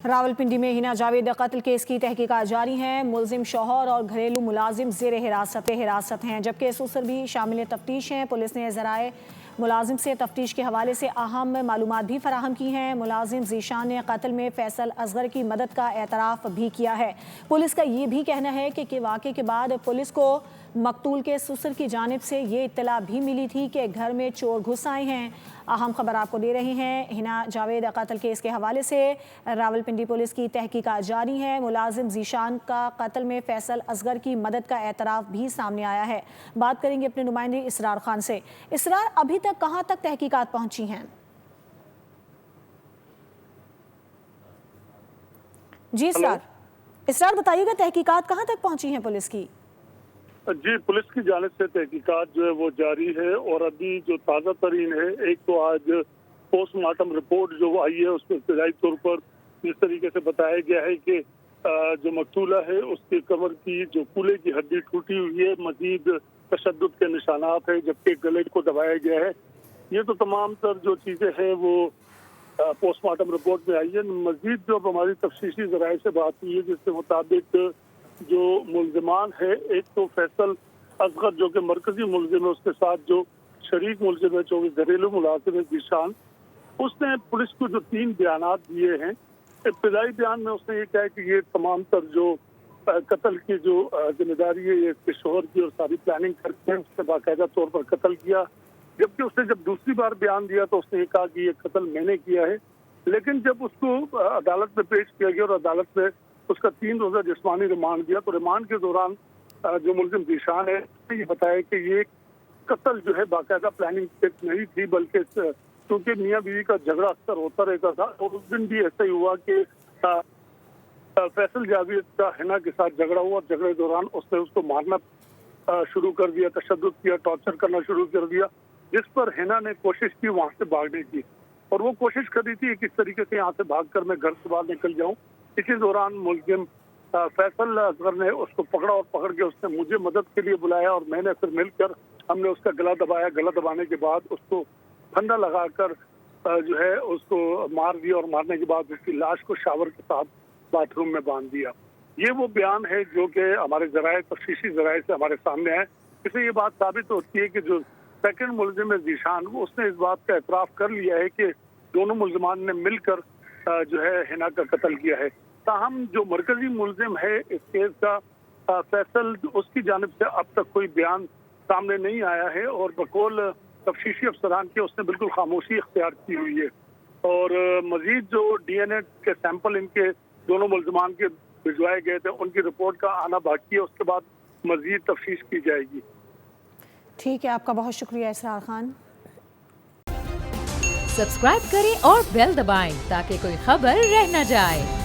रावलपिंडी में हिना जावेद कत्ल केस की तहकीकात जारी हैं। मुलजिम शौहर और घरेलू मुलाजिम ज़ेर हिरासत हैं, जबकि सुसर भी शामिल तफ्तीश हैं। पुलिस ने ज़राए मुलाजिम से तफ्तीश के हवाले से अहम मालूमात भी फराहम की हैं। मुलाजिम ज़ीशान ने कत्ल में फैसल असगर की मदद का एतराफ़ भी किया है। पुलिस का ये भी कहना है कि वाक़े के बाद पुलिस को मकतूल के सुसर की जानिब से ये इत्तला भी मिली थी कि घर में चोर घुस आए हैं। अहम खबर आपको दे रहे हैं। हिना जावेद कत्ल केस के हवाले से रावलपिंडी पुलिस की तहकीकात जारी है। मुलाजिम ज़ीशान का कत्ल में फैसल असगर की मदद का एतराफ़ भी सामने आया है। बात करेंगे अपने नुमाइंदे इसरार खान से। इसरार, अभी तक कहाँ तक तहकीकात पहुंची हैं? जी इसरार बताइएगा, तहकीकात कहाँ तक पहुंची हैं पुलिस की? जी, पुलिस की जानिब से तहकीकात जो है वो जारी है और अभी जो ताज़ा तरीन है, एक तो आज पोस्टमार्टम रिपोर्ट जो आई है उसमें इब्तदाई तौर पर जिस तरीके से बताया गया है कि जो मकतूला है उसके कमर की जो कूल्हे की हड्डी टूटी हुई है, मजीद तशद्दुद के निशानात है, जबकि गले को दबाया गया है। ये तो तमाम तर जो चीज़ें हैं वो पोस्टमार्टम रिपोर्ट में आई है। मजीद जो हमारी तफसीशी ज़राए से बात हुई है जिसके मुताबिक जो मुलजिमान है, एक तो फैसल असगर जो कि मरकजी मुलजिम है, उसके साथ जो शरीक मुलजिम है जो घरेलू मुलाजिम है ज़ीशान, उसने पुलिस को जो 3 बयानात दिए हैं। इब्तदाई बयान में उसने ये कहा कि ये तमाम तर जो कत्ल की जो जिम्मेदारी है ये इसके शोहर की और सारी प्लानिंग करके उसने बाकायदा तौर पर कत्ल किया। जबकि उसने जब दूसरी बार बयान दिया तो उसने ये कहा कि ये कत्ल मैंने किया है। लेकिन जब उसको अदालत में पेश किया गया और अदालत में उसका 3 रोज़ा जिस्मानी रिमांड दिया तो रिमांड के दौरान जो मुलजिम ज़ीशान है ये बताया कि ये कत्ल जो है बाकायदा प्लानिंग नहीं थी, बल्कि क्योंकि मियाँ बीवी का झगड़ा अक्सर होता रहता था और उस दिन भी ऐसा ही हुआ कि फैसल जावेद का हिना के साथ झगड़ा हुआ और झगड़े के दौरान उसने उसको मारना शुरू कर दिया, तशद्दुद किया, टॉर्चर करना शुरू कर दिया, जिस पर हिना ने कोशिश की वहाँ से भागने की और वो कोशिश कर रही थी किस तरीके से यहाँ से भागकर मैं घर से बाहर निकल जाऊँ। इसी दौरान मुलजिम फैसल असगर ने उसको पकड़ा और पकड़ के उसने मुझे मदद के लिए बुलाया और मैंने फिर मिलकर हमने उसका गला दबाया। गला दबाने के बाद उसको फंदा लगाकर जो है उसको मार दिया और मारने के बाद उसकी लाश को शावर के साथ बाथरूम में बांध दिया। ये वो बयान है जो कि हमारे ज़राए तफ्तीशी ज़राए से हमारे सामने है। इससे ये बात साबित होती है कि जो सेकंड मुलजिम है ज़ीशान, उसने इस बात का एतराफ़ कर लिया है कि दोनों मुलजिमान ने मिलकर जो है हिना का कत्ल किया है। ताहम जो मरकजी मुलजिम है इस केस का फैसल, उसकी जानिब से अब तक कोई बयान सामने नहीं आया है और बकौल तफ्तीशी अफसरान के उसने बिल्कुल खामोशी इख्तियार की हुई है और मजीद जो DNA के सैंपल इनके दोनों मुलजिमान के भिजवाए गए थे उनकी रिपोर्ट का आना बाकी है, उसके बाद मजीद तफ्तीश की जाएगी। ठीक है, आपका बहुत शुक्रिया इसरार खान। सब्सक्राइब करें और बेल दबाएं ताकि कोई खबर रह न जाए।